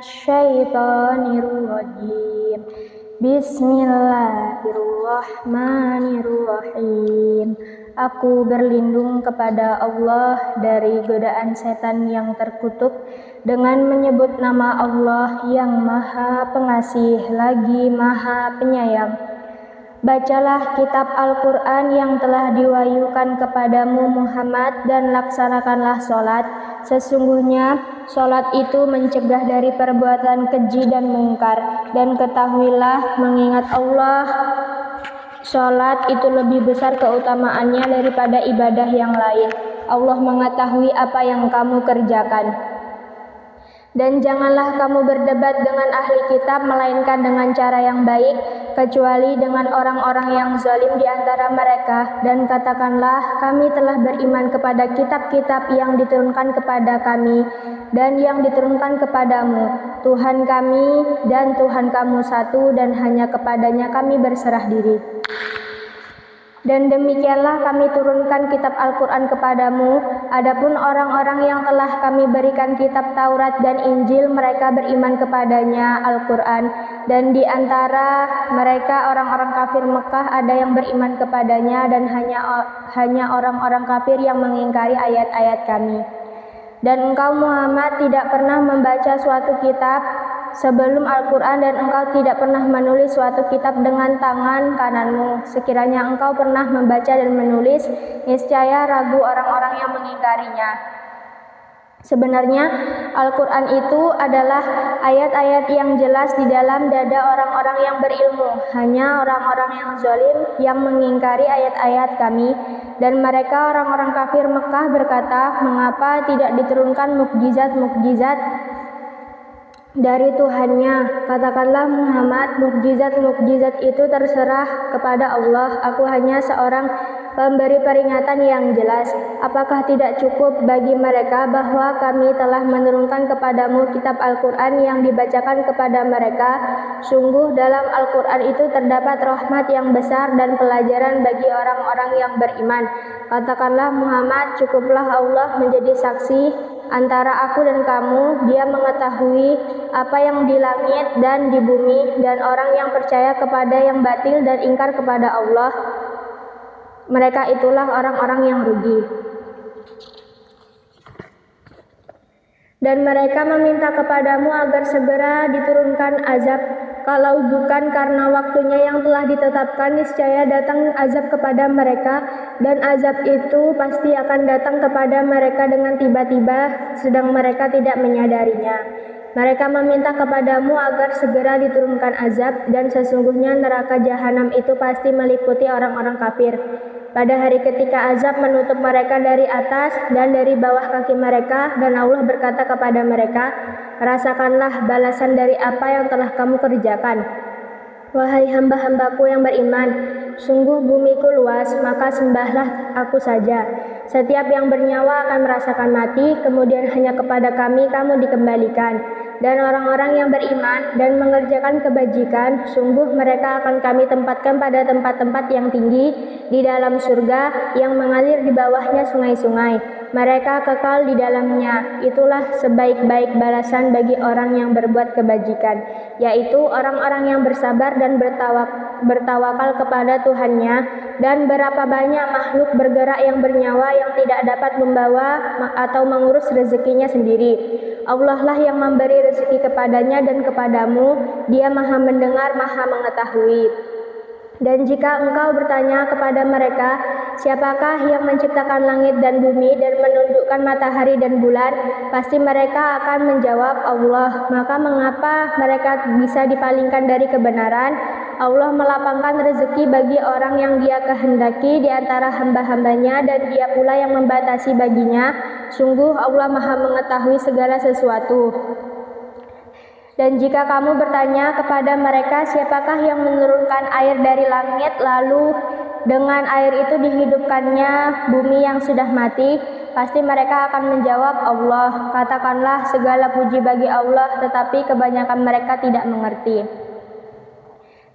minasyaitonirrajim. Bismillahirrahmanirrahim. Aku berlindung kepada Allah dari godaan setan yang terkutuk dengan menyebut nama Allah yang Maha Pengasih lagi Maha Penyayang. Bacalah kitab Al-Quran yang telah diwahyukan kepadamu Muhammad dan laksanakanlah sholat. Sesungguhnya sholat itu mencegah dari perbuatan keji dan mungkar. Dan ketahuilah mengingat Allah, sholat itu lebih besar keutamaannya daripada ibadah yang lain. Allah mengetahui apa yang kamu kerjakan. Dan janganlah kamu berdebat dengan ahli kitab melainkan dengan cara yang baik, kecuali dengan orang-orang yang zalim di antara mereka. Dan katakanlah, kami telah beriman kepada kitab-kitab yang diturunkan kepada kami dan yang diturunkan kepadamu. Tuhan kami dan Tuhan kamu satu, dan hanya kepadanya kami berserah diri. Dan demikianlah kami turunkan kitab Al-Quran kepadamu. Adapun orang-orang yang telah kami berikan kitab Taurat dan Injil, mereka beriman kepadanya Al-Quran. Dan di antara mereka orang-orang kafir Mekah ada yang beriman kepadanya, dan hanya orang-orang kafir yang mengingkari ayat-ayat kami. Dan engkau Muhammad tidak pernah membaca suatu kitab sebelum Al-Quran, dan engkau tidak pernah menulis suatu kitab dengan tangan kananmu. Sekiranya engkau pernah membaca dan menulis, niscaya ragu orang-orang yang mengingkarinya. Sebenarnya Al-Quran itu adalah ayat-ayat yang jelas di dalam dada orang-orang yang berilmu. Hanya orang-orang yang zalim yang mengingkari ayat-ayat kami. Dan mereka orang-orang kafir Mekah berkata, mengapa tidak diturunkan mukjizat-mukjizat dari Tuhannya? Katakanlah Muhammad, mukjizat-mukjizat itu terserah kepada Allah. Aku hanya seorang pemberi peringatan yang jelas. Apakah tidak cukup bagi mereka bahwa kami telah menurunkan kepadamu kitab Al-Quran yang dibacakan kepada mereka? Sungguh dalam Al-Quran itu terdapat rahmat yang besar dan pelajaran bagi orang-orang yang beriman. Katakanlah Muhammad, cukuplah Allah menjadi saksi antara aku dan kamu. Dia mengetahui apa yang di langit dan di bumi, dan orang yang percaya kepada yang batil dan ingkar kepada Allah, mereka itulah orang-orang yang rugi. Dan mereka meminta kepadamu agar segera diturunkan azab. Kalau bukan karena waktunya yang telah ditetapkan, niscaya datang azab kepada mereka, dan azab itu pasti akan datang kepada mereka dengan tiba-tiba, sedang mereka tidak menyadarinya. Mereka meminta kepadamu agar segera diturunkan azab, dan sesungguhnya neraka jahanam itu pasti meliputi orang-orang kafir. Pada hari ketika azab menutup mereka dari atas dan dari bawah kaki mereka, dan Allah berkata kepada mereka, rasakanlah balasan dari apa yang telah kamu kerjakan. Wahai hamba-hambaku yang beriman, sungguh bumiku luas, maka sembahlah aku saja. Setiap yang bernyawa akan merasakan mati, kemudian hanya kepada kami kamu dikembalikan. Dan orang-orang yang beriman dan mengerjakan kebajikan, sungguh mereka akan kami tempatkan pada tempat-tempat yang tinggi di dalam surga yang mengalir di bawahnya sungai-sungai. Mereka kekal di dalamnya. Itulah sebaik-baik balasan bagi orang yang berbuat kebajikan, yaitu orang-orang yang bersabar dan bertawakal kepada Tuhannya. Dan berapa banyak makhluk bergerak yang bernyawa yang tidak dapat membawa atau mengurus rezekinya sendiri. Allah lah yang memberi rezeki kepadanya dan kepadamu. Dia Maha mendengar, Maha mengetahui. Dan jika engkau bertanya kepada mereka, siapakah yang menciptakan langit dan bumi dan menundukkan matahari dan bulan? Pasti mereka akan menjawab, Allah. Maka mengapa mereka bisa dipalingkan dari kebenaran? Allah melapangkan rezeki bagi orang yang Dia kehendaki di antara hamba-hambanya, dan Dia pula yang membatasi baginya. Sungguh Allah Maha mengetahui segala sesuatu. Dan jika kamu bertanya kepada mereka, siapakah yang menurunkan air dari langit, lalu dengan air itu dihidupkannya bumi yang sudah mati? Pasti mereka akan menjawab, Allah. Katakanlah, segala puji bagi Allah, tetapi kebanyakan mereka tidak mengerti.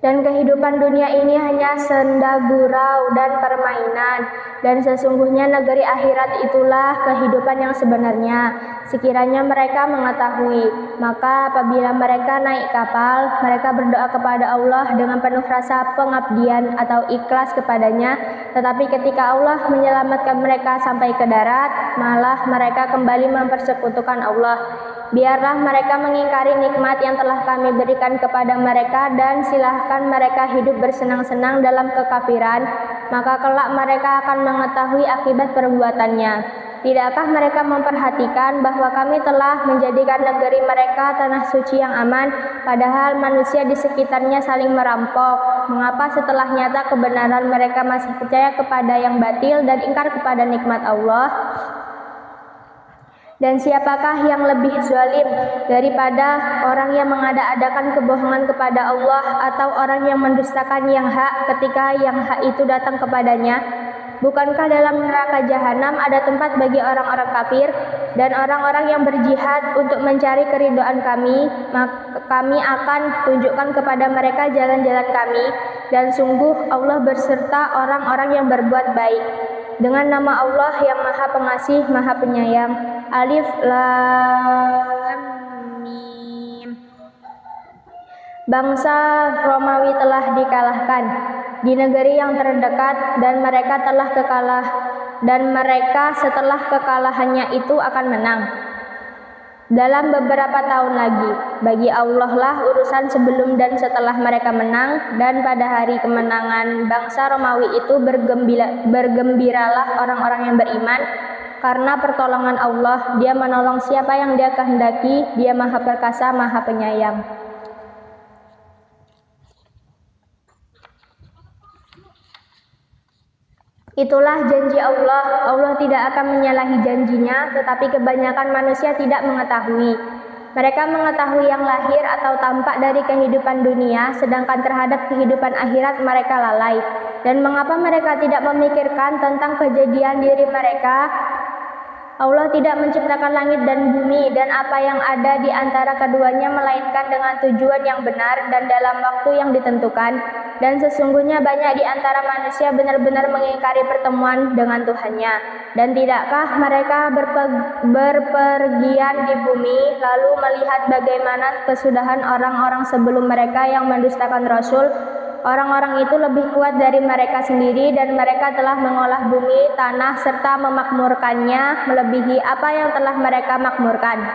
Dan kehidupan dunia ini hanya senda gurau dan permainan, dan sesungguhnya negeri akhirat itulah kehidupan yang sebenarnya. Sekiranya mereka mengetahui, maka apabila mereka naik kapal, mereka berdoa kepada Allah dengan penuh rasa pengabdian atau ikhlas kepadanya. Tetapi ketika Allah menyelamatkan mereka sampai ke darat, malah mereka kembali mempersekutukan Allah. Biarlah mereka mengingkari nikmat yang telah kami berikan kepada mereka, dan silahkan mereka hidup bersenang-senang dalam kekafiran, maka kelak mereka akan mengetahui akibat perbuatannya. Tidakkah mereka memperhatikan bahwa kami telah menjadikan negeri mereka tanah suci yang aman, padahal manusia di sekitarnya saling merampok? Mengapa setelah nyata kebenaran mereka masih percaya kepada yang batil dan ingkar kepada nikmat Allah? Dan siapakah yang lebih zalim daripada orang yang mengada-adakan kebohongan kepada Allah, atau orang yang mendustakan yang hak ketika yang hak itu datang kepadanya? Bukankah dalam neraka jahanam ada tempat bagi orang-orang kafir dan orang-orang yang berjihad untuk mencari keridhaan kami? Maka kami akan tunjukkan kepada mereka jalan-jalan kami, dan sungguh Allah berserta orang-orang yang berbuat baik. Dengan nama Allah yang Maha Pengasih, Maha Penyayang. Alif Lam Mim. Bangsa Romawi telah dikalahkan di negeri yang terdekat, dan mereka setelah kekalahannya itu akan menang dalam beberapa tahun lagi. Bagi Allah lah urusan sebelum dan setelah mereka menang, dan pada hari kemenangan bangsa Romawi itu bergembiralah orang-orang yang beriman, karena pertolongan Allah. Dia menolong siapa yang Dia kehendaki. Dia Maha Perkasa, Maha Penyayang. Itulah janji Allah. Allah tidak akan menyalahi janjinya, tetapi kebanyakan manusia tidak mengetahui. Mereka mengetahui yang lahir atau tampak dari kehidupan dunia, sedangkan terhadap kehidupan akhirat mereka lalai. Dan mengapa mereka tidak memikirkan tentang kejadian diri mereka? Allah tidak menciptakan langit dan bumi dan apa yang ada di antara keduanya, melainkan dengan tujuan yang benar dan dalam waktu yang ditentukan. Dan sesungguhnya banyak di antara manusia benar-benar mengingkari pertemuan dengan Tuhannya. Dan tidakkah mereka berpergian di bumi, lalu melihat bagaimana kesudahan orang-orang sebelum mereka yang mendustakan Rasul? Orang-orang itu lebih kuat dari mereka sendiri, dan mereka telah mengolah bumi, tanah, serta memakmurkannya melebihi apa yang telah mereka makmurkan.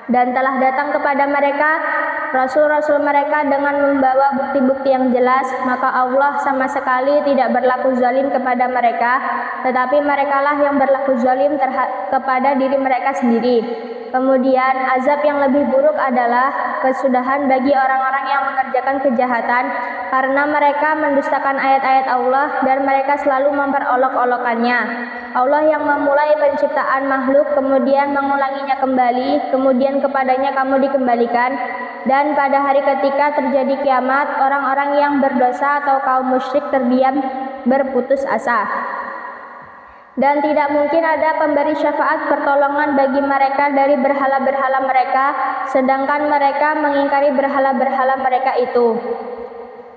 Dan telah datang kepada mereka rasul-rasul mereka dengan membawa bukti-bukti yang jelas, maka Allah sama sekali tidak berlaku zalim kepada mereka, tetapi merekalah yang berlaku zalim kepada diri mereka sendiri. Kemudian azab yang lebih buruk adalah kesudahan bagi orang-orang yang mengerjakan kejahatan, karena mereka mendustakan ayat-ayat Allah dan mereka selalu memperolok-olokannya. Allah yang memulai penciptaan makhluk, kemudian mengulanginya kembali, kemudian kepadanya kamu dikembalikan. Dan pada hari ketika terjadi kiamat, orang-orang yang berdosa atau kaum musyrik terdiam berputus asa. Dan tidak mungkin ada pemberi syafaat pertolongan bagi mereka dari berhala-berhala mereka, sedangkan mereka mengingkari berhala-berhala mereka itu.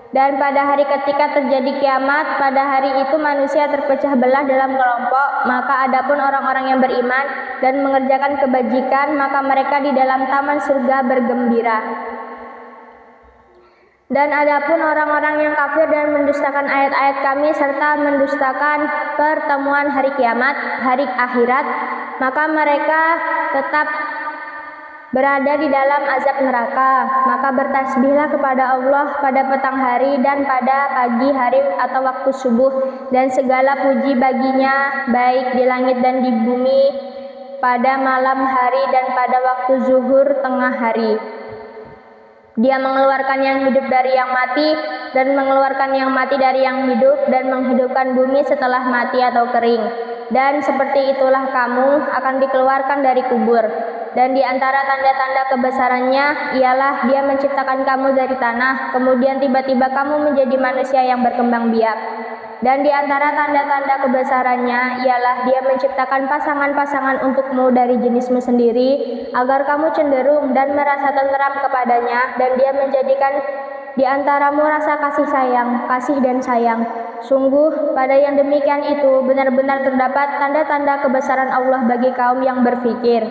Dan pada hari ketika terjadi kiamat, pada hari itu manusia terpecah belah dalam kelompok. Maka adapun orang-orang yang beriman dan mengerjakan kebajikan, maka mereka di dalam taman surga bergembira. Dan adapun orang-orang yang kafir dan mendustakan ayat-ayat kami serta mendustakan pertemuan hari kiamat, hari akhirat, maka mereka tetap berada di dalam azab neraka. Maka bertasbihlah kepada Allah pada petang hari dan pada pagi hari atau waktu subuh, dan segala puji baginya, baik di langit dan di bumi, pada malam hari dan pada waktu zuhur tengah hari. Dia mengeluarkan yang hidup dari yang mati dan mengeluarkan yang mati dari yang hidup, dan menghidupkan bumi setelah mati atau kering. Dan seperti itulah kamu akan dikeluarkan dari kubur. Dan di antara tanda-tanda kebesarannya ialah Dia menciptakan kamu dari tanah, kemudian tiba-tiba kamu menjadi manusia yang berkembang biak. Dan di antara tanda-tanda kebesarannya ialah Dia menciptakan pasangan-pasangan untukmu dari jenismu sendiri, agar kamu cenderung dan merasa tenteram kepadanya, dan Dia menjadikan di antaramu rasa kasih dan sayang. Sungguh pada yang demikian itu benar-benar terdapat tanda-tanda kebesaran Allah bagi kaum yang berfikir.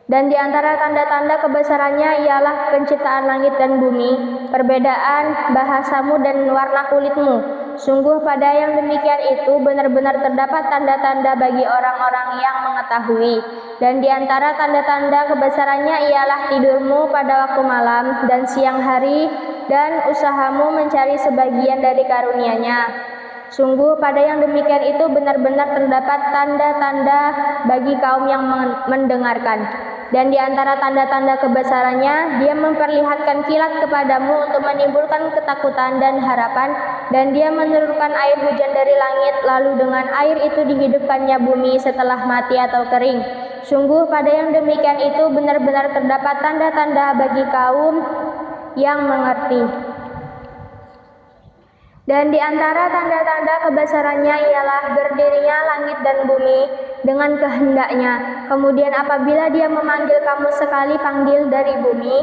Dan di antara tanda-tanda kebesarannya ialah penciptaan langit dan bumi, perbedaan bahasamu dan warna kulitmu. Sungguh pada yang demikian itu benar-benar terdapat tanda-tanda bagi orang-orang yang mengetahui. Dan di antara tanda-tanda kebesarannya ialah tidurmu pada waktu malam dan siang hari, dan usahamu mencari sebagian dari karunia-Nya. Sungguh pada yang demikian itu benar-benar terdapat tanda-tanda bagi kaum yang mendengarkan. Dan di antara tanda-tanda kebesarannya, Dia memperlihatkan kilat kepadamu untuk menimbulkan ketakutan dan harapan, dan Dia menurunkan air hujan dari langit, lalu dengan air itu dihidupkannya bumi setelah mati atau kering. Sungguh pada yang demikian itu benar-benar terdapat tanda-tanda bagi kaum yang mengerti. Dan di antara tanda-tanda kebesarannya ialah berdirinya langit dan bumi dengan kehendak-Nya. Kemudian apabila Dia memanggil kamu sekali panggil dari bumi,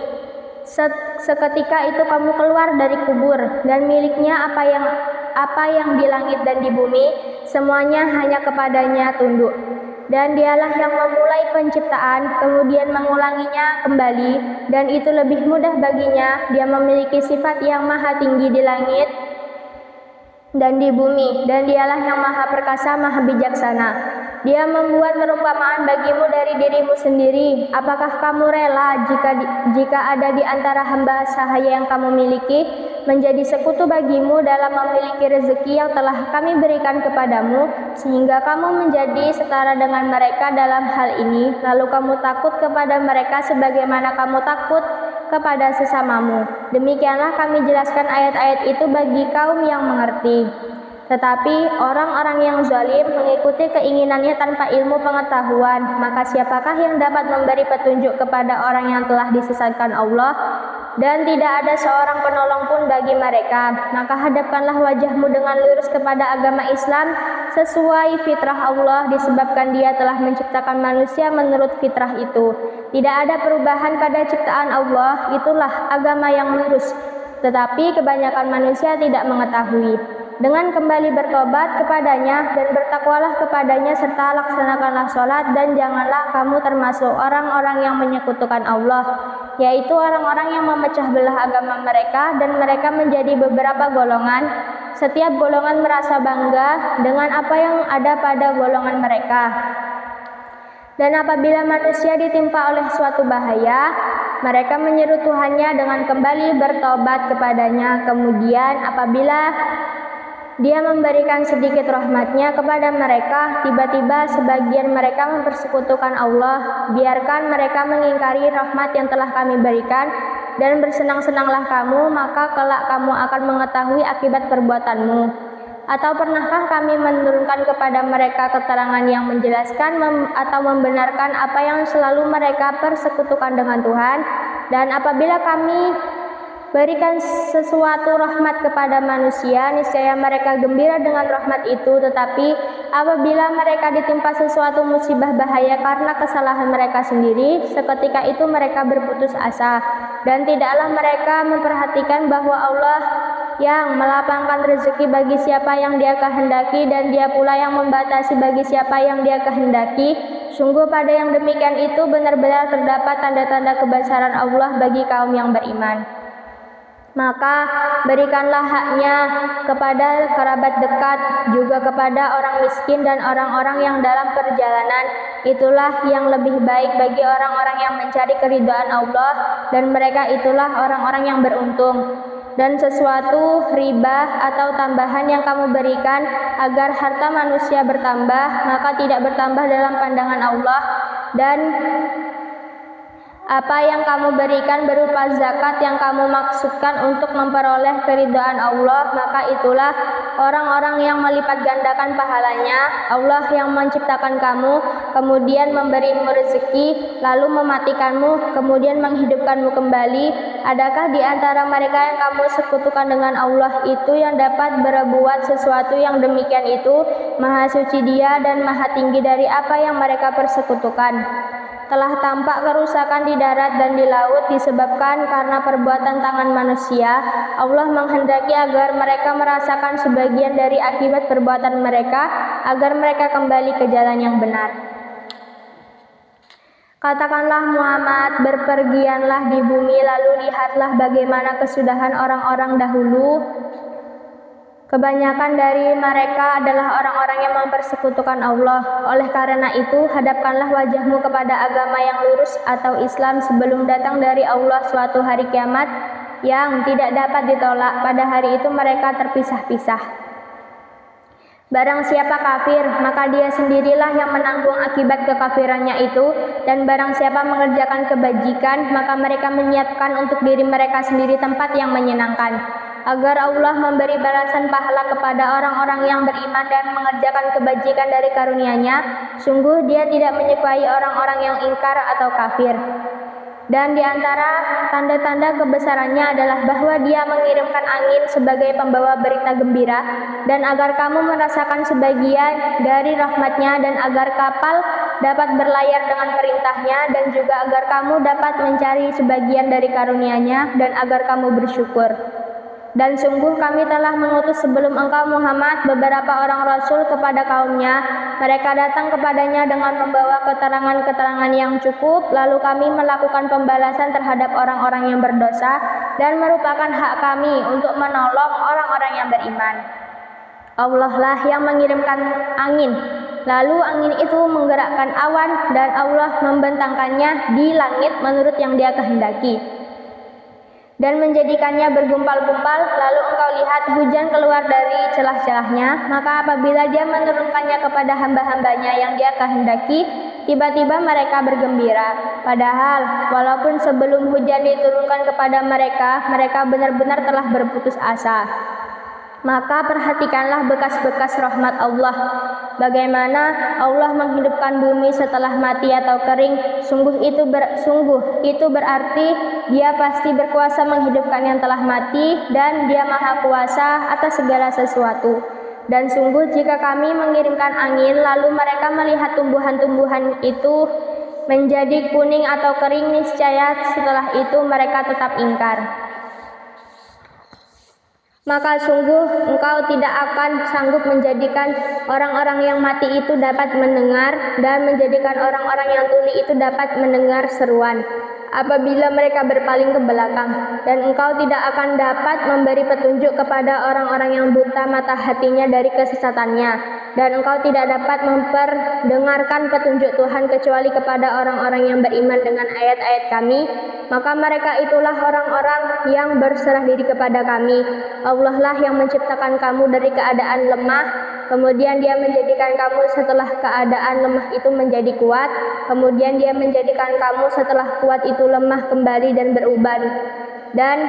seketika itu kamu keluar dari kubur, dan miliknya apa yang di langit dan di bumi, semuanya hanya kepadanya tunduk. Dan Dialah yang memulai penciptaan, kemudian mengulanginya kembali, dan itu lebih mudah baginya. Dia memiliki sifat yang maha tinggi di langit dan di bumi, dan Dialah yang maha perkasa, maha bijaksana. Dia membuat perumpamaan bagimu dari dirimu sendiri. Apakah kamu rela jika ada di antara hamba sahaya yang kamu miliki menjadi sekutu bagimu dalam memiliki rezeki yang telah kami berikan kepadamu, sehingga kamu menjadi setara dengan mereka dalam hal ini, lalu kamu takut kepada mereka sebagaimana kamu takut kepada sesamamu. Demikianlah kami jelaskan ayat-ayat itu bagi kaum yang mengerti. Tetapi orang-orang yang zalim mengikuti keinginannya tanpa ilmu pengetahuan, maka siapakah yang dapat memberi petunjuk kepada orang yang telah disesatkan Allah? Dan tidak ada seorang penolong pun bagi mereka. Maka hadapkanlah wajahmu dengan lurus kepada agama Islam sesuai fitrah Allah, disebabkan Dia telah menciptakan manusia menurut fitrah itu. Tidak ada perubahan pada ciptaan Allah, itulah agama yang lurus. Tetapi kebanyakan manusia tidak mengetahui. Dengan kembali bertobat kepadanya dan bertakwalah kepadanya, serta laksanakanlah sholat, dan janganlah kamu termasuk orang-orang yang menyekutukan Allah, yaitu orang-orang yang memecah belah agama mereka, dan mereka menjadi beberapa golongan. Setiap golongan merasa bangga dengan apa yang ada pada golongan mereka. Dan apabila manusia ditimpa oleh suatu bahaya, mereka menyeru Tuhannya dengan kembali bertobat kepadanya. Kemudian apabila Dia memberikan sedikit rahmat-Nya kepada mereka, tiba-tiba sebagian mereka mempersekutukan Allah. Biarkan mereka mengingkari rahmat yang telah kami berikan, dan bersenang-senanglah kamu, maka kelak kamu akan mengetahui akibat perbuatanmu. Atau pernahkah kami menurunkan kepada mereka keterangan yang menjelaskan atau membenarkan apa yang selalu mereka persekutukan dengan Tuhan? Dan apabila kami berikan sesuatu rahmat kepada manusia, niscaya mereka gembira dengan rahmat itu. Tetapi apabila mereka ditimpa sesuatu musibah bahaya karena kesalahan mereka sendiri, seketika itu mereka berputus asa, dan tidaklah mereka memperhatikan bahwa Allah yang melapangkan rezeki bagi siapa yang Dia kehendaki, dan Dia pula yang membatasi bagi siapa yang Dia kehendaki. Sungguh pada yang demikian itu benar-benar terdapat tanda-tanda kebesaran Allah bagi kaum yang beriman. Maka berikanlah haknya kepada kerabat dekat, juga kepada orang miskin dan orang-orang yang dalam perjalanan. Itulah yang lebih baik bagi orang-orang yang mencari keridhaan Allah, dan mereka itulah orang-orang yang beruntung. Dan sesuatu riba atau tambahan yang kamu berikan agar harta manusia bertambah, maka tidak bertambah dalam pandangan Allah. Dan apa yang kamu berikan berupa zakat yang kamu maksudkan untuk memperoleh keridhaan Allah, maka itulah orang-orang yang melipat gandakan pahalanya. Allah yang menciptakan kamu, kemudian memberimu rezeki, lalu mematikanmu, kemudian menghidupkanmu kembali. Adakah di antara mereka yang kamu sekutukan dengan Allah itu yang dapat berbuat sesuatu yang demikian itu? Maha suci Dia dan maha tinggi dari apa yang mereka persekutukan. Telah tampak kerusakan di darat dan di laut disebabkan karena perbuatan tangan manusia. Allah menghendaki agar mereka merasakan sebagian dari akibat perbuatan mereka, agar mereka kembali ke jalan yang benar. Katakanlah Muhammad, berpergianlah di bumi lalu lihatlah bagaimana kesudahan orang-orang dahulu. Kebanyakan dari mereka adalah orang-orang yang mempersekutukan Allah. Oleh karena itu, hadapkanlah wajahmu kepada agama yang lurus atau Islam sebelum datang dari Allah suatu hari kiamat yang tidak dapat ditolak. Pada hari itu mereka terpisah-pisah. Barang siapa kafir, maka dia sendirilah yang menanggung akibat kekafirannya itu. Dan barang siapa mengerjakan kebajikan, maka mereka menyiapkan untuk diri mereka sendiri tempat yang menyenangkan, agar Allah memberi balasan pahala kepada orang-orang yang beriman dan mengerjakan kebajikan dari karunia-Nya. Sungguh dia tidak menyukai orang-orang yang ingkar atau kafir. Dan di antara tanda-tanda kebesarannya adalah bahwa dia mengirimkan angin sebagai pembawa berita gembira, dan agar kamu merasakan sebagian dari rahmatnya, dan agar kapal dapat berlayar dengan perintahnya, dan juga agar kamu dapat mencari sebagian dari karunia-Nya, dan agar kamu bersyukur. Dan sungguh kami telah mengutus sebelum engkau Muhammad beberapa orang rasul kepada kaumnya. Mereka datang kepadanya dengan membawa keterangan-keterangan yang cukup. Lalu kami melakukan pembalasan terhadap orang-orang yang berdosa, dan merupakan hak kami untuk menolong orang-orang yang beriman. Allah lah yang mengirimkan angin, lalu angin itu menggerakkan awan, dan Allah membentangkannya di langit menurut yang Dia kehendaki, dan menjadikannya bergumpal-gumpal, lalu engkau lihat hujan keluar dari celah-celahnya. Maka apabila Dia menurunkannya kepada hamba-hambanya yang Dia kehendaki, tiba-tiba mereka bergembira. Padahal walaupun sebelum hujan diturunkan kepada mereka, mereka benar-benar telah berputus asa. Maka perhatikanlah bekas-bekas rahmat Allah, bagaimana Allah menghidupkan bumi setelah mati atau kering. Sungguh itu berarti Dia pasti berkuasa menghidupkan yang telah mati, dan Dia maha kuasa atas segala sesuatu. Dan sungguh jika kami mengirimkan angin lalu mereka melihat tumbuhan-tumbuhan itu menjadi kuning atau kering, niscaya setelah itu mereka tetap ingkar. Maka sungguh engkau tidak akan sanggup menjadikan orang-orang yang mati itu dapat mendengar, dan menjadikan orang-orang yang tuli itu dapat mendengar seruan apabila mereka berpaling ke belakang. Dan engkau tidak akan dapat memberi petunjuk kepada orang-orang yang buta mata hatinya dari kesesatannya, dan engkau tidak dapat memperdengarkan petunjuk Tuhan kecuali kepada orang-orang yang beriman dengan ayat-ayat kami. Maka mereka itulah orang-orang yang berserah diri kepada kami. Allah lah yang menciptakan kamu dari keadaan lemah, kemudian Dia menjadikan kamu setelah keadaan lemah itu menjadi kuat, kemudian Dia menjadikan kamu setelah kuat itu lemah kembali dan beruban. Dan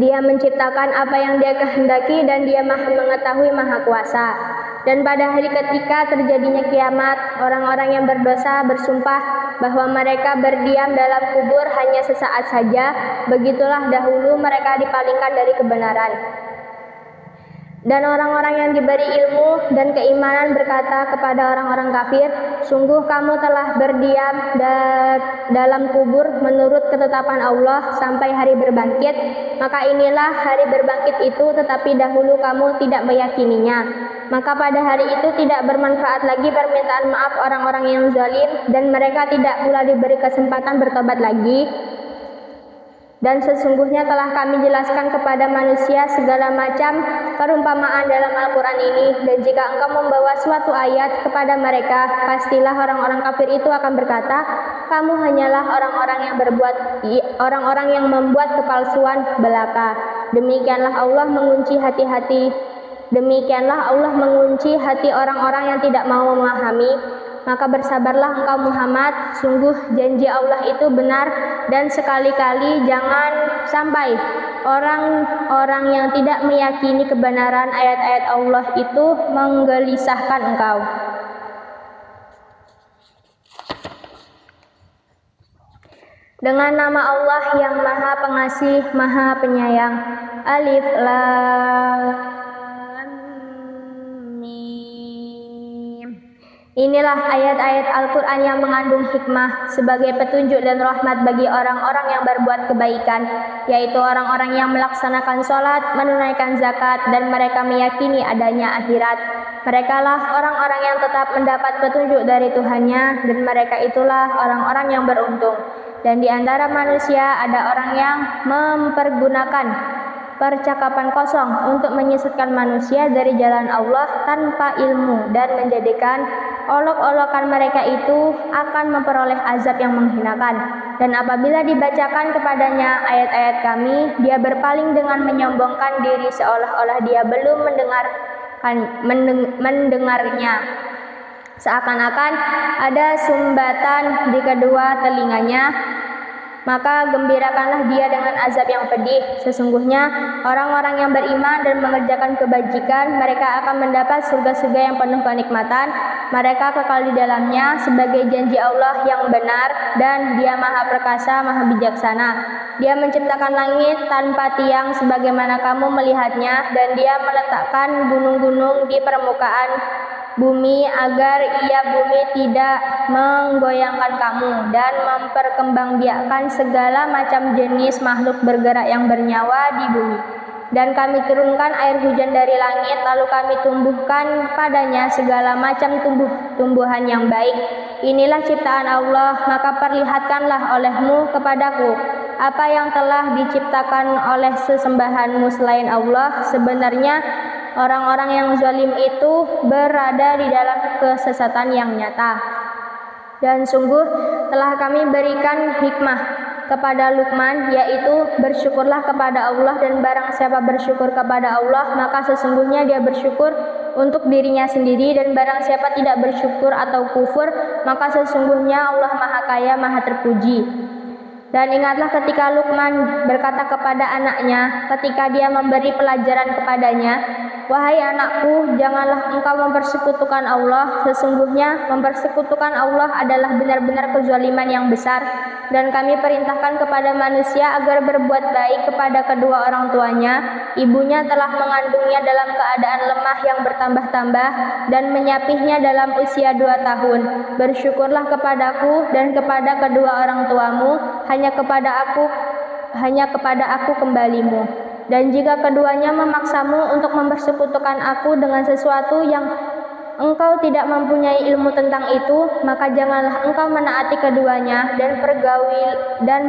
Dia menciptakan apa yang Dia kehendaki, dan Dia maha mengetahui, maha kuasa. Dan pada hari ketika terjadinya kiamat, orang-orang yang berdosa bersumpah bahwa mereka berdiam dalam kubur hanya sesaat saja. Begitulah dahulu mereka dipalingkan dari kebenaran. Dan orang-orang yang diberi ilmu dan keimanan berkata kepada orang-orang kafir, sungguh kamu telah berdiam dalam kubur menurut ketetapan Allah sampai hari berbangkit. Maka inilah hari berbangkit itu, tetapi dahulu kamu tidak meyakininya. Maka pada hari itu tidak bermanfaat lagi permintaan maaf orang-orang yang zalim, dan mereka tidak pula diberi kesempatan bertobat lagi. Dan sesungguhnya telah kami jelaskan kepada manusia segala macam perumpamaan dalam Al-Quran ini. Dan jika engkau membawa suatu ayat kepada mereka, pastilah orang-orang kafir itu akan berkata, kamu hanyalah orang-orang yang membuat kepalsuan belaka. Demikianlah Allah mengunci hati orang-orang yang tidak mau memahami. Maka bersabarlah engkau Muhammad, sungguh janji Allah itu benar, dan sekali-kali jangan sampai orang-orang yang tidak meyakini kebenaran ayat-ayat Allah itu menggelisahkan engkau. Dengan nama Allah yang Maha Pengasih, Maha Penyayang. Alif Lam Mim. Inilah ayat-ayat Al-Quran yang mengandung hikmah sebagai petunjuk dan rahmat bagi orang-orang yang berbuat kebaikan, yaitu orang-orang yang melaksanakan sholat, menunaikan zakat, dan mereka meyakini adanya akhirat. Merekalah orang-orang yang tetap mendapat petunjuk dari Tuhannya, dan mereka itulah orang-orang yang beruntung. Dan di antara manusia ada orang yang mempergunakan percakapan kosong untuk menyesatkan manusia dari jalan Allah tanpa ilmu dan menjadikan olok-olokan mereka itu akan memperoleh azab yang menghinakan. Dan apabila dibacakan kepadanya ayat-ayat kami, dia berpaling dengan menyombongkan diri seolah-olah dia belum mendengarnya. Seakan-akan ada sumbatan di kedua telinganya, maka gembirakanlah dia dengan azab yang pedih. Sesungguhnya orang-orang yang beriman dan mengerjakan kebajikan, mereka akan mendapat surga-surga yang penuh kenikmatan. Mereka kekal di dalamnya sebagai janji Allah yang benar, dan Dia Maha Perkasa, Maha Bijaksana. Dia menciptakan langit tanpa tiang sebagaimana kamu melihatnya, dan Dia meletakkan gunung-gunung di permukaan bumi agar bumi tidak menggoyangkan kamu, dan memperkembangbiakkan segala macam jenis makhluk bergerak yang bernyawa di bumi. Dan kami turunkan air hujan dari langit, lalu kami tumbuhkan padanya segala macam tumbuhan yang baik. Inilah ciptaan Allah, maka perlihatkanlah olehmu kepadaku apa yang telah diciptakan oleh sesembahanmu selain Allah. Sebenarnya orang-orang yang zalim itu berada di dalam kesesatan yang nyata. Dan sungguh telah kami berikan hikmah kepada Luqman, yaitu bersyukurlah kepada Allah, dan barang siapa bersyukur kepada Allah maka sesungguhnya dia bersyukur untuk dirinya sendiri, dan barang siapa tidak bersyukur atau kufur maka sesungguhnya Allah Maha Kaya, Maha Terpuji. Dan ingatlah ketika Luqman berkata kepada anaknya ketika dia memberi pelajaran kepadanya, "Wahai anakku, janganlah engkau mempersekutukan Allah. Sesungguhnya mempersekutukan Allah adalah benar-benar kezaliman yang besar. Dan kami perintahkan kepada manusia agar berbuat baik kepada kedua orang tuanya. Ibunya telah mengandungnya dalam keadaan lemah yang bertambah-tambah dan menyapihnya dalam usia 2 tahun. Bersyukurlah kepadaku dan kepada kedua orang tuamu, hanya kepada aku kembalimu. Dan jika keduanya memaksamu untuk mempersekutukan aku dengan sesuatu yang engkau tidak mempunyai ilmu tentang itu, maka janganlah engkau menaati keduanya, dan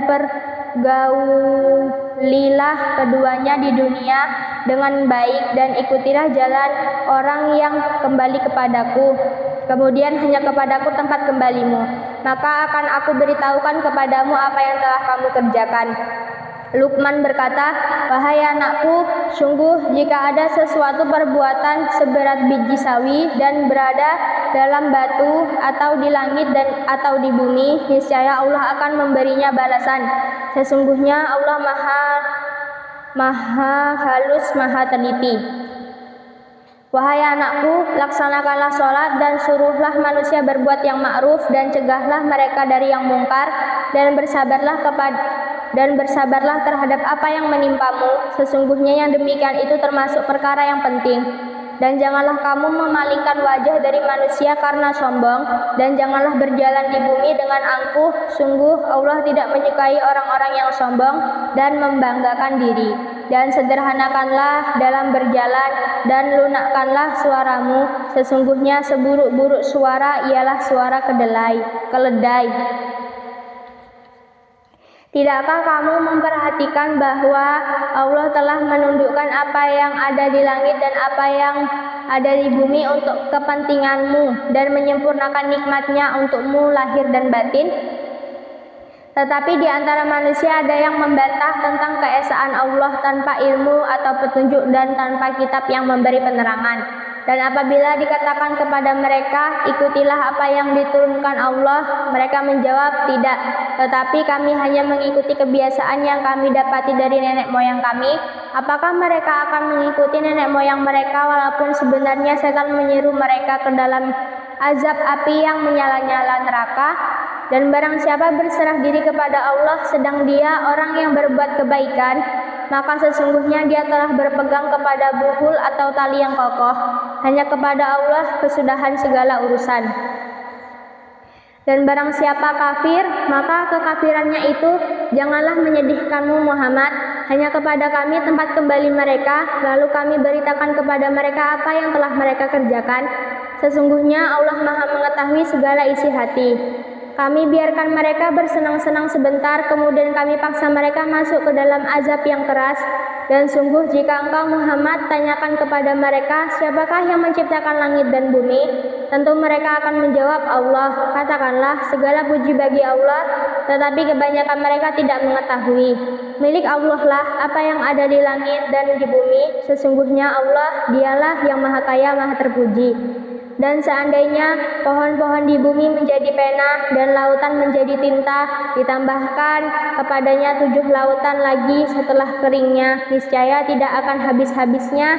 pergaulilah keduanya di dunia dengan baik, dan ikutilah jalan orang yang kembali kepadaku. Kemudian hanya kepadaku tempat kembalimu, maka akan aku beritahukan kepadamu apa yang telah kamu kerjakan." Luqman berkata, "Wahai anakku, sungguh jika ada sesuatu perbuatan seberat biji sawi dan berada dalam batu atau di langit atau di bumi, niscaya Allah akan memberinya balasan. Sesungguhnya Allah maha halus, maha teliti. Wahai anakku, laksanakanlah sholat dan suruhlah manusia berbuat yang ma'ruf, dan cegahlah mereka dari yang mungkar, dan bersabarlah terhadap apa yang menimpamu. Sesungguhnya yang demikian itu termasuk perkara yang penting. Dan janganlah kamu memalingkan wajah dari manusia karena sombong, dan janganlah berjalan di bumi dengan angkuh. Sungguh Allah tidak menyukai orang-orang yang sombong dan membanggakan diri. Dan sederhanakanlah dalam berjalan, dan lunakkanlah suaramu. Sesungguhnya seburuk-buruk suara ialah suara keledai. Tidakkah kamu memperhatikan bahwa Allah telah menundukkan apa yang ada di langit dan apa yang ada di bumi untuk kepentinganmu, dan menyempurnakan nikmatnya untukmu lahir dan batin? Tetapi di antara manusia ada yang membantah tentang keesaan Allah tanpa ilmu atau petunjuk dan tanpa kitab yang memberi penerangan. Dan apabila dikatakan kepada mereka, ikutilah apa yang diturunkan Allah, mereka menjawab, tidak, tetapi kami hanya mengikuti kebiasaan yang kami dapati dari nenek moyang kami. Apakah mereka akan mengikuti nenek moyang mereka walaupun sebenarnya setan menyeru mereka ke dalam azab api yang menyala-nyala neraka? Dan barang siapa berserah diri kepada Allah sedang dia orang yang berbuat kebaikan, maka sesungguhnya dia telah berpegang kepada buhul atau tali yang kokoh. Hanya kepada Allah kesudahan segala urusan. Dan barang siapa kafir, maka kekafirannya itu janganlah menyedihkanmu Muhammad. Hanya kepada kami tempat kembali mereka, lalu kami beritakan kepada mereka apa yang telah mereka kerjakan. Sesungguhnya Allah Maha mengetahui segala isi hati. Kami biarkan mereka bersenang-senang sebentar, kemudian kami paksa mereka masuk ke dalam azab yang keras. Dan sungguh jika engkau Muhammad tanyakan kepada mereka, siapakah yang menciptakan langit dan bumi? Tentu mereka akan menjawab Allah. Katakanlah, segala puji bagi Allah, tetapi kebanyakan mereka tidak mengetahui. Milik Allah lah apa yang ada di langit dan di bumi. Sesungguhnya Allah, dialah yang maha kaya, maha terpuji. Dan seandainya pohon-pohon di bumi menjadi pena dan lautan menjadi tinta, ditambahkan kepadanya 7 lautan lagi setelah keringnya, niscaya tidak akan habis-habisnya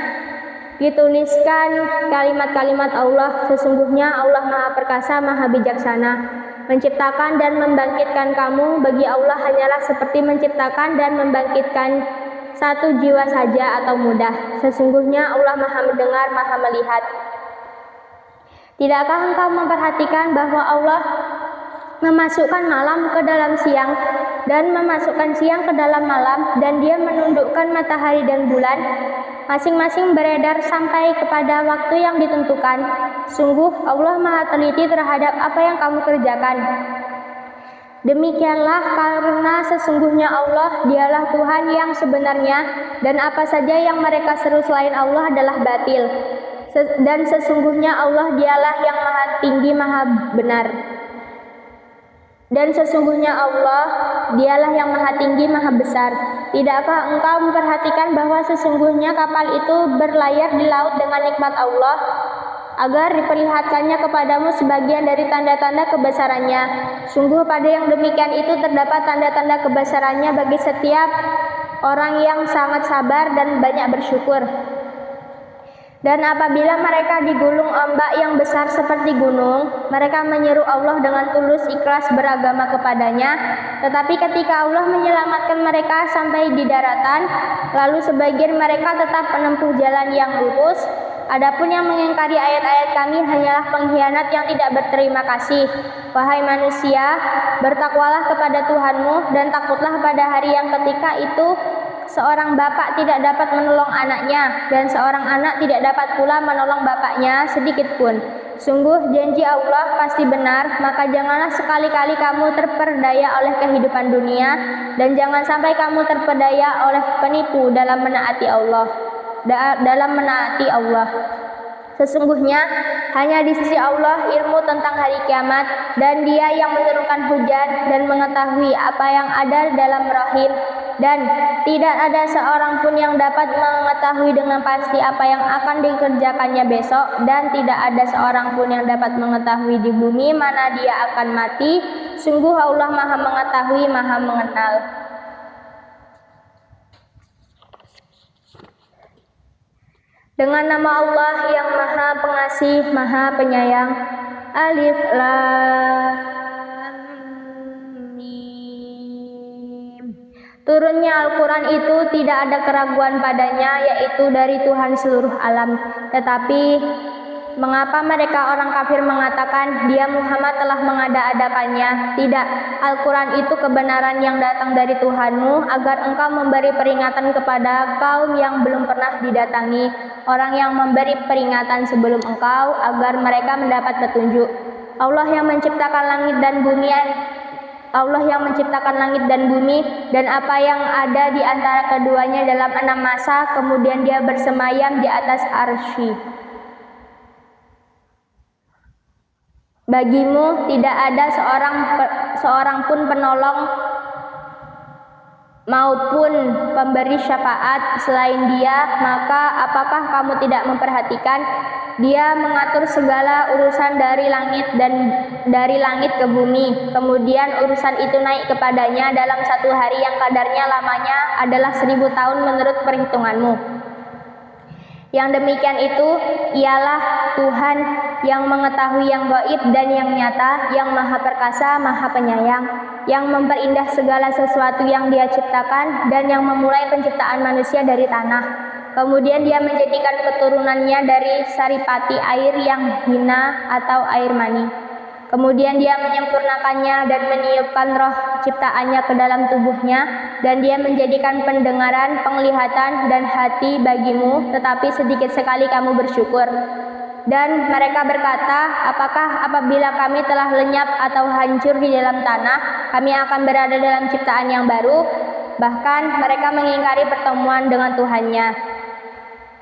dituliskan kalimat-kalimat Allah. Sesungguhnya Allah Maha Perkasa, Maha Bijaksana. Menciptakan dan membangkitkan kamu bagi Allah hanyalah seperti menciptakan dan membangkitkan satu jiwa saja atau mudah. Sesungguhnya Allah Maha Mendengar, Maha Melihat. Tidakkah engkau memperhatikan bahwa Allah memasukkan malam ke dalam siang dan memasukkan siang ke dalam malam, dan Dia menundukkan matahari dan bulan, masing-masing beredar sampai kepada waktu yang ditentukan. Sungguh Allah Maha teliti terhadap apa yang kamu kerjakan. Demikianlah karena sesungguhnya Allah dialah Tuhan yang sebenarnya, dan apa saja yang mereka seru selain Allah adalah batil. Dan sesungguhnya Allah dialah yang maha tinggi, maha benar. Dan sesungguhnya Allah dialah yang maha tinggi, maha besar. Tidakkah engkau memperhatikan bahwa sesungguhnya kapal itu berlayar di laut dengan nikmat Allah, agar diperlihatkannya kepadamu sebagian dari tanda-tanda kebesarannya. Sungguh pada yang demikian itu terdapat tanda-tanda kebesarannya bagi setiap orang yang sangat sabar dan banyak bersyukur. Dan apabila mereka digulung ombak yang besar seperti gunung, mereka menyeru Allah dengan tulus ikhlas beragama kepadanya. Tetapi ketika Allah menyelamatkan mereka sampai di daratan, lalu sebagian mereka tetap menempuh jalan yang lurus. Adapun yang mengingkari ayat-ayat kami hanyalah pengkhianat yang tidak berterima kasih. Wahai manusia, bertakwalah kepada Tuhanmu dan takutlah pada hari yang ketika itu seorang bapak tidak dapat menolong anaknya, dan seorang anak tidak dapat pula menolong bapaknya sedikit pun. Sungguh janji Allah pasti benar, maka janganlah sekali-kali kamu terperdaya oleh kehidupan dunia, dan jangan sampai kamu terperdaya oleh penipu dalam menaati Allah. Sesungguhnya hanya di sisi Allah ilmu tentang hari kiamat, dan Dia yang menurunkan hujan dan mengetahui apa yang ada dalam rahim, dan tidak ada seorang pun yang dapat mengetahui dengan pasti apa yang akan dikerjakannya besok, dan tidak ada seorang pun yang dapat mengetahui di bumi mana dia akan mati. Sungguh Allah Maha mengetahui, Maha mengenal. Dengan nama Allah yang Maha Pengasih, Maha Penyayang. Alif Lam Mim. Turunnya Al-Quran itu tidak ada keraguan padanya, yaitu dari Tuhan seluruh alam. Tetapi mengapa mereka orang kafir mengatakan Dia Muhammad telah mengada-adakannya? Tidak, Al-Quran itu kebenaran yang datang dari Tuhanmu, agar engkau memberi peringatan kepada kaum yang belum pernah didatangi, orang yang memberi peringatan sebelum engkau, agar mereka mendapat petunjuk. Allah yang menciptakan langit dan bumi dan apa yang ada di antara keduanya dalam 6 masa, kemudian Dia bersemayam di atas arsy. Bagimu tidak ada seorang pun penolong maupun pemberi syafaat selain Dia, maka apakah kamu tidak memperhatikan? Dia mengatur segala urusan dari langit ke bumi, kemudian urusan itu naik kepadanya dalam satu hari yang kadarnya lamanya adalah 1000 tahun menurut perhitunganmu. Yang demikian itu ialah Tuhan yang mengetahui yang gaib dan yang nyata, yang Maha Perkasa, Maha Penyayang, yang memperindah segala sesuatu yang Dia ciptakan, dan yang memulai penciptaan manusia dari tanah. Kemudian Dia menjadikan keturunannya dari saripati air yang hina atau air mani. Kemudian dia menyempurnakannya dan meniupkan roh ciptaannya ke dalam tubuhnya, dan dia menjadikan pendengaran, penglihatan, dan hati bagimu, tetapi sedikit sekali kamu bersyukur. Dan mereka berkata, apakah apabila kami telah lenyap atau hancur di dalam tanah, kami akan berada dalam ciptaan yang baru? Bahkan mereka mengingkari pertemuan dengan Tuhannya.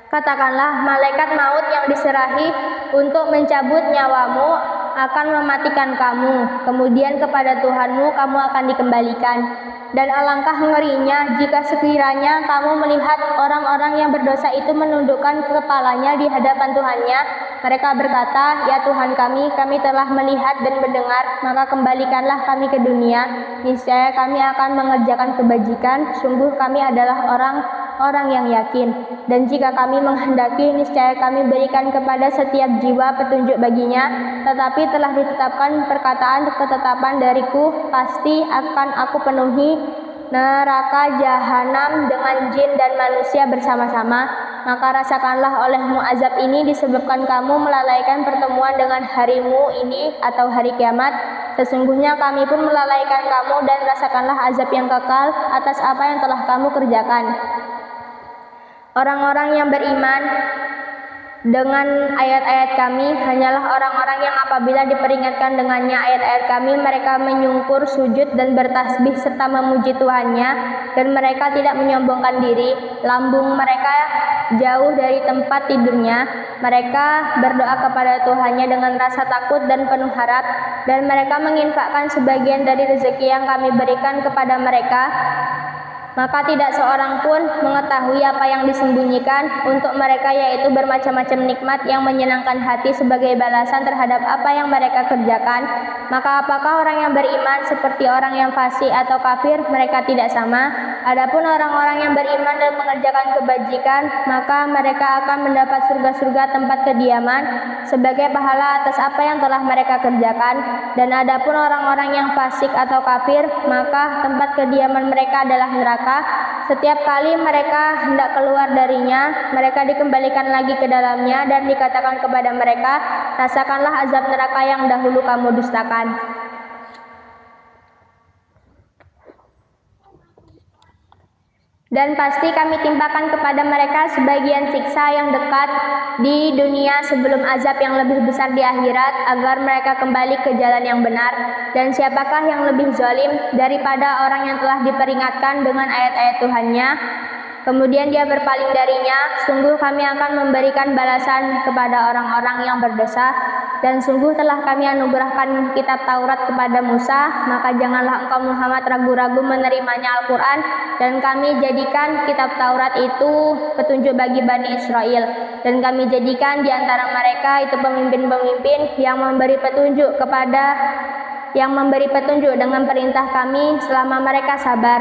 Katakanlah, malaikat maut yang diserahi untuk mencabut nyawamu akan mematikan kamu, kemudian kepada Tuhanmu kamu akan dikembalikan. Dan alangkah ngerinya jika sekiranya kamu melihat orang-orang yang berdosa itu menundukkan kepalanya di hadapan Tuhannya. Mereka berkata, ya Tuhan kami telah melihat dan mendengar, maka kembalikanlah kami ke dunia. Niscaya kami akan mengerjakan kebajikan, sungguh kami adalah orang yang yakin. Dan jika kami menghendaki, niscaya kami berikan kepada setiap jiwa petunjuk baginya. Tetapi telah ditetapkan perkataan ketetapan dariku, pasti akan aku penuhi neraka jahanam dengan jin dan manusia bersama-sama. Maka rasakanlah olehmu azab ini disebabkan kamu melalaikan pertemuan dengan harimu ini atau hari kiamat. Sesungguhnya kami pun melalaikan kamu, dan rasakanlah azab yang kekal atas apa yang telah kamu kerjakan. Orang-orang yang beriman dengan ayat-ayat kami hanyalah orang-orang yang apabila diperingatkan dengannya ayat-ayat kami, mereka menyungkur, sujud, dan bertasbih serta memuji Tuhannya, dan mereka tidak menyombongkan diri. Lambung mereka jauh dari tempat tidurnya. Mereka berdoa kepada Tuhannya dengan rasa takut dan penuh harap, dan mereka menginfakkan sebagian dari rezeki yang kami berikan kepada mereka. Maka tidak seorang pun mengetahui apa yang disembunyikan untuk mereka, yaitu bermacam-macam nikmat yang menyenangkan hati sebagai balasan terhadap apa yang mereka kerjakan. Maka apakah orang yang beriman seperti orang yang fasik atau kafir? Mereka tidak sama. Adapun orang-orang yang beriman dan mengerjakan kebajikan, maka mereka akan mendapat surga-surga tempat kediaman sebagai pahala atas apa yang telah mereka kerjakan. Dan adapun orang-orang yang fasik atau kafir, maka tempat kediaman mereka adalah neraka. Setiap kali mereka hendak keluar darinya, mereka dikembalikan lagi ke dalamnya, dan dikatakan kepada mereka, rasakanlah azab neraka yang dahulu kamu dustakan. Dan pasti kami timpakan kepada mereka sebagian siksa yang dekat di dunia sebelum azab yang lebih besar di akhirat, agar mereka kembali ke jalan yang benar. Dan siapakah yang lebih zalim daripada orang yang telah diperingatkan dengan ayat-ayat Tuhannya, kemudian dia berpaling darinya? Sungguh kami akan memberikan balasan kepada orang-orang yang berdosa. Dan sungguh telah kami anugerahkan kitab Taurat kepada Musa, maka janganlah engkau Muhammad ragu-ragu menerimanya Al-Quran, dan kami jadikan kitab Taurat itu petunjuk bagi Bani Israel. Dan kami jadikan di antara mereka itu pemimpin-pemimpin yang memberi petunjuk dengan perintah kami selama mereka sabar.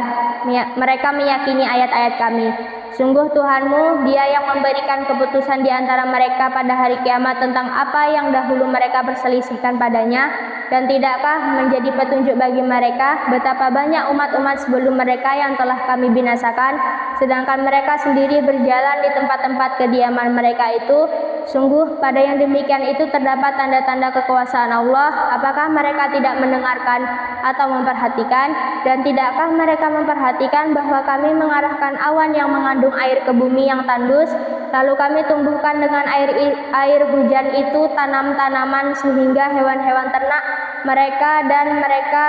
Mereka meyakini ayat-ayat kami. Sungguh Tuhanmu, Dia yang memberikan keputusan di antara mereka pada hari kiamat tentang apa yang dahulu mereka berselisihkan padanya. Dan tidakkah menjadi petunjuk bagi mereka betapa banyak umat-umat sebelum mereka yang telah kami binasakan, sedangkan mereka sendiri berjalan di tempat-tempat kediaman mereka itu. Sungguh pada yang demikian itu terdapat tanda-tanda kekuasaan Allah. Apakah mereka tidak mendengarkan atau memperhatikan? Dan tidakkah mereka memperhatikan bahwa kami mengarahkan awan yang mengandung air ke bumi yang tandus, lalu kami tumbuhkan dengan air hujan itu tanam-tanaman sehingga hewan-hewan ternak mereka dan mereka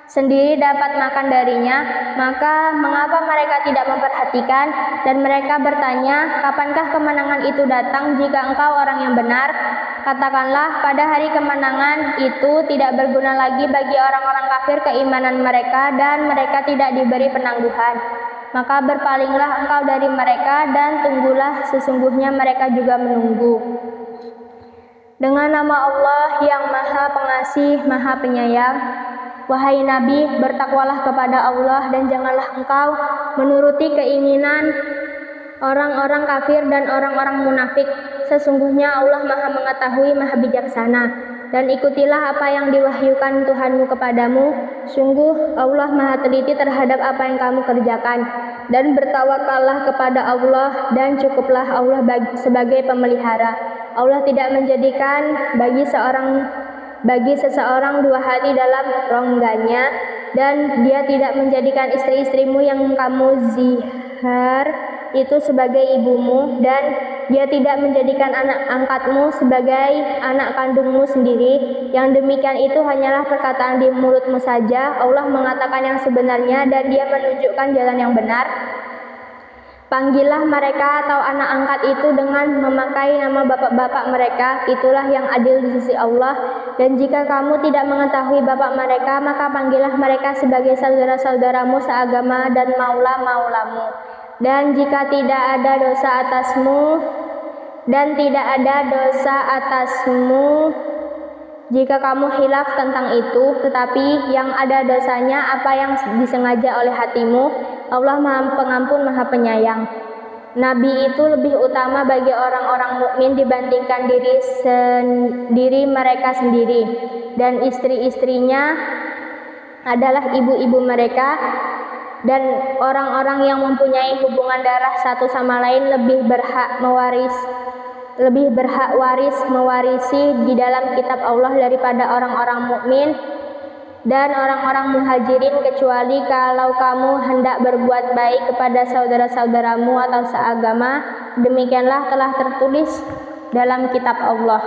sendiri dapat makan darinya? Maka mengapa mereka tidak memperhatikan? Dan mereka bertanya, kapankah kemenangan itu datang jika engkau orang yang benar? Katakanlah, pada hari kemenangan itu tidak berguna lagi bagi orang-orang kafir keimanan mereka, dan mereka tidak diberi penangguhan. Maka berpalinglah engkau dari mereka, dan tunggulah, sesungguhnya mereka juga menunggu. Dengan nama Allah yang Maha Pengasih, Maha Penyayang. Wahai Nabi, bertakwalah kepada Allah, dan janganlah engkau menuruti keinginan orang-orang kafir dan orang-orang munafik. Sesungguhnya Allah Maha Mengetahui, Maha Bijaksana. Dan ikutilah apa yang diwahyukan Tuhanmu kepadamu. Sungguh Allah Maha Teliti terhadap apa yang kamu kerjakan. Dan bertawakallah kepada Allah, dan cukuplah Allah sebagai pemelihara. Allah tidak menjadikan bagi seorang bagi seseorang 2 hari dalam rongganya, dan dia tidak menjadikan istri-istrimu yang kamu zihar itu sebagai ibumu, dan dia tidak menjadikan anak angkatmu sebagai anak kandungmu sendiri. Yang demikian itu hanyalah perkataan di mulutmu saja. Allah mengatakan yang sebenarnya dan dia menunjukkan jalan yang benar. Panggillah mereka atau anak angkat itu dengan memakai nama bapak-bapak mereka, itulah yang adil di sisi Allah. Dan jika kamu tidak mengetahui bapak mereka, maka panggillah mereka sebagai saudara-saudaramu seagama dan maula-maulamu. Dan jika tidak ada dosa atasmu, jika kamu khilaf tentang itu, tetapi yang ada dosanya apa yang disengaja oleh hatimu, Allah Maha Pengampun Maha Penyayang. Nabi itu lebih utama bagi orang-orang mukmin dibandingkan diri mereka sendiri, dan istri-istrinya adalah ibu-ibu mereka, dan orang-orang yang mempunyai hubungan darah satu sama lain lebih berhak waris mewarisi di dalam kitab Allah daripada orang-orang mukmin dan orang-orang muhajirin, kecuali kalau kamu hendak berbuat baik kepada saudara-saudaramu atau seagama. Demikianlah telah tertulis dalam kitab Allah.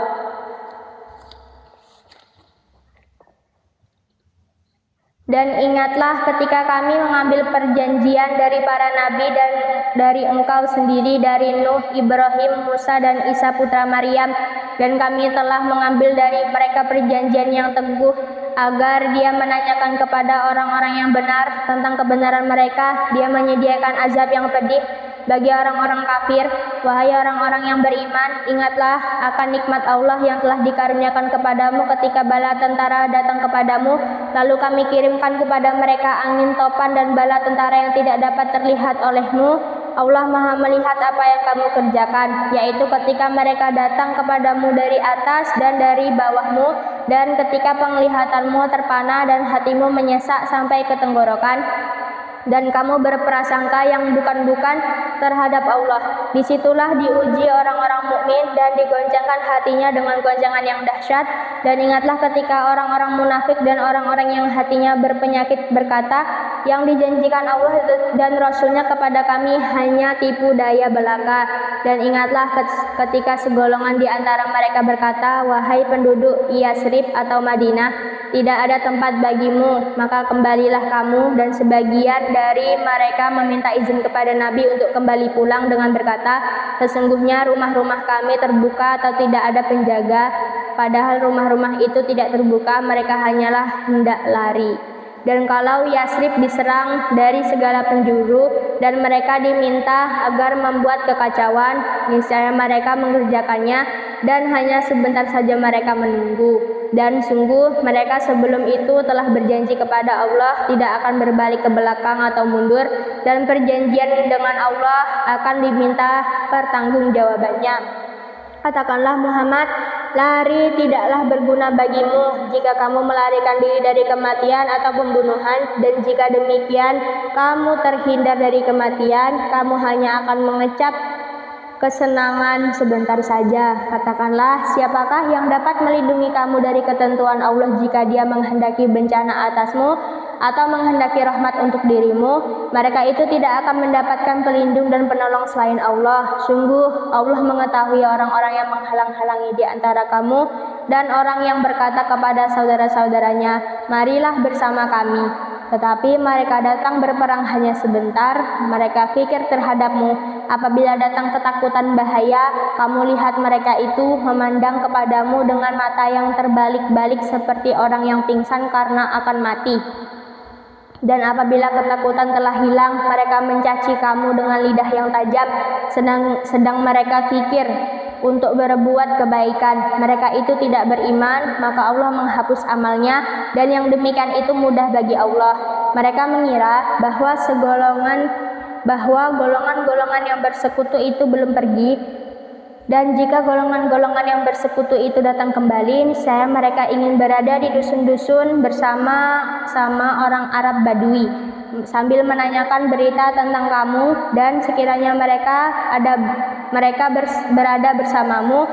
Dan ingatlah ketika kami mengambil perjanjian dari para nabi dan dari engkau sendiri, dari Nuh, Ibrahim, Musa, dan Isa putra Maryam, dan kami telah mengambil dari mereka perjanjian yang teguh, agar dia menanyakan kepada orang-orang yang benar tentang kebenaran mereka. Dia menyediakan azab yang pedih bagi orang-orang kafir. Wahai orang-orang yang beriman, ingatlah akan nikmat Allah yang telah dikaruniakan kepadamu ketika bala tentara datang kepadamu, lalu kami kirimkan kepada mereka angin topan dan bala tentara yang tidak dapat terlihat olehmu. Allah Maha melihat apa yang kamu kerjakan, yaitu ketika mereka datang kepadamu dari atas dan dari bawahmu, dan ketika penglihatanmu terpana dan hatimu menyesak sampai ke tenggorokan, dan kamu berprasangka yang bukan-bukan terhadap Allah. Disitulah diuji orang-orang mukmin dan digoncangkan hatinya dengan goncangan yang dahsyat. Dan ingatlah ketika orang-orang munafik dan orang-orang yang hatinya berpenyakit berkata, yang dijanjikan Allah dan Rasulnya kepada kami hanya tipu daya belaka. Dan ingatlah ketika segolongan di antara mereka berkata, wahai penduduk Yasrib atau Madinah, tidak ada tempat bagimu, maka kembalilah kamu. Dan sebagian dari mereka meminta izin kepada Nabi untuk kembali pulang dengan berkata, sesungguhnya rumah-rumah kami terbuka atau tidak ada penjaga. Padahal rumah-rumah itu tidak terbuka, mereka hanyalah hendak lari. Dan kalau Yasrib diserang dari segala penjuru dan mereka diminta agar membuat kekacauan, niscaya mereka mengerjakannya, dan hanya sebentar saja mereka menunggu. Dan sungguh mereka sebelum itu telah berjanji kepada Allah tidak akan berbalik ke belakang atau mundur, dan perjanjian dengan Allah akan diminta pertanggungjawabannya. Katakanlah Muhammad, lari tidaklah berguna bagimu jika kamu melarikan diri dari kematian atau pembunuhan, dan jika demikian kamu terhindar dari kematian, kamu hanya akan mengecap kesenangan sebentar saja. Katakanlah, siapakah yang dapat melindungi kamu dari ketentuan Allah jika dia menghendaki bencana atasmu atau menghendaki rahmat untuk dirimu? Mereka itu tidak akan mendapatkan pelindung dan penolong selain Allah. Sungguh Allah mengetahui orang-orang yang menghalang-halangi di antara kamu dan orang yang berkata kepada saudara-saudaranya, marilah bersama kami. Tetapi mereka datang berperang hanya sebentar. Mereka fikir terhadapmu, apabila datang ketakutan bahaya, kamu lihat mereka itu memandang kepadamu dengan mata yang terbalik-balik seperti orang yang pingsan karena akan mati. Dan apabila ketakutan telah hilang, mereka mencaci kamu dengan lidah yang tajam, sedang mereka fikir untuk berbuat kebaikan. Mereka itu tidak beriman, maka Allah menghapus amalnya, dan yang demikian itu mudah bagi Allah. Mereka mengira bahwa golongan-golongan yang bersekutu itu belum pergi, dan jika golongan-golongan yang bersekutu itu datang kembali, niscaya mereka ingin berada di dusun-dusun bersama-sama orang Arab Badui, sambil menanyakan berita tentang kamu. Dan sekiranya mereka berada bersamamu,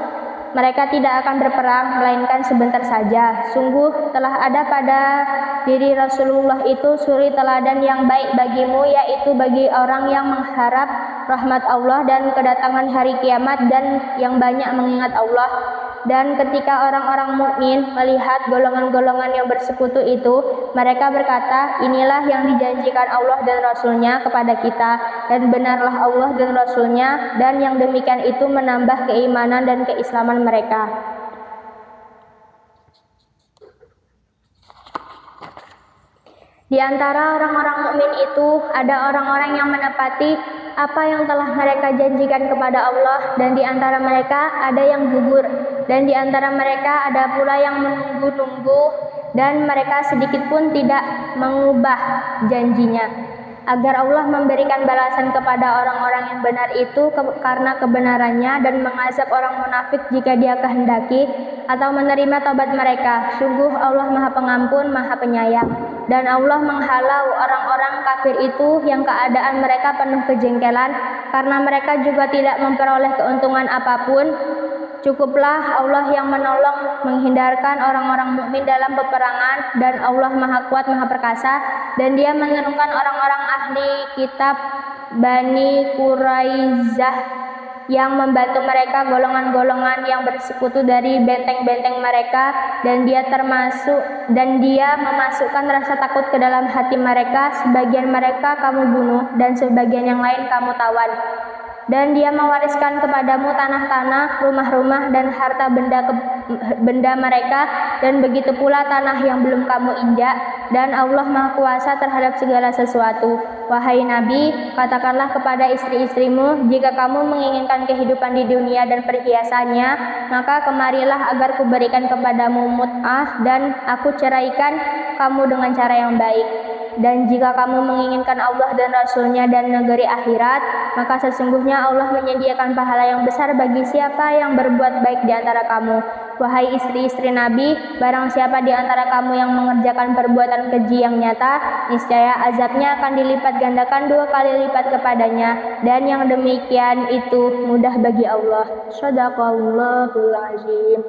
Mereka tidak akan berperang, melainkan sebentar saja. Sungguh telah ada pada diri Rasulullah itu suri teladan yang baik bagimu, yaitu bagi orang yang mengharap rahmat Allah dan kedatangan hari kiamat dan yang banyak mengingat Allah. Dan ketika orang-orang mukmin melihat golongan-golongan yang bersekutu itu, mereka berkata, inilah yang dijanjikan Allah dan Rasul-Nya kepada kita, dan benarlah Allah dan Rasul-Nya, dan yang demikian itu menambah keimanan dan keislaman mereka. Di antara orang-orang mukmin itu ada orang-orang yang menepati apa yang telah mereka janjikan kepada Allah, dan di antara mereka ada yang gugur, dan di antara mereka ada pula yang menunggu-nunggu, dan mereka sedikit pun tidak mengubah janjinya, agar Allah memberikan balasan kepada orang-orang yang benar itu karena kebenarannya, dan mengazab orang munafik jika Dia kehendaki, atau menerima taubat mereka. Sungguh Allah Maha Pengampun, Maha Penyayang. Dan Allah menghalau orang-orang kafir itu yang keadaan mereka penuh kejengkelan, karena mereka juga tidak memperoleh keuntungan apapun. Cukuplah Allah yang menolong menghindarkan orang-orang mukmin dalam peperangan, dan Allah Maha Kuat, Maha Perkasa. Dan Dia menurunkan orang-orang ahli kitab Bani Quraizah yang membantu mereka, golongan-golongan yang bersekutu dari benteng-benteng mereka, dan Dia memasukkan rasa takut ke dalam hati mereka. Sebagian mereka kamu bunuh, dan sebagian yang lain kamu tawan. Dan Dia mewariskan kepadamu tanah-tanah, rumah-rumah, dan harta benda mereka, dan begitu pula tanah yang belum kamu injak. Dan Allah Maha Kuasa terhadap segala sesuatu. Wahai Nabi, katakanlah kepada istri-istrimu, jika kamu menginginkan kehidupan di dunia dan perhiasannya, maka kemarilah agar kuberikan kepadamu mut'ah, dan aku ceraikan kamu dengan cara yang baik. Dan jika kamu menginginkan Allah dan Rasul-Nya dan negeri akhirat, maka sesungguhnya Allah menyediakan pahala yang besar bagi siapa yang berbuat baik di antara kamu. Wahai istri-istri Nabi, barang siapa di antara kamu yang mengerjakan perbuatan keji yang nyata, niscaya azabnya akan dilipat gandakan 2 kali lipat kepadanya, dan yang demikian itu mudah bagi Allah. Shadaqallahul azim.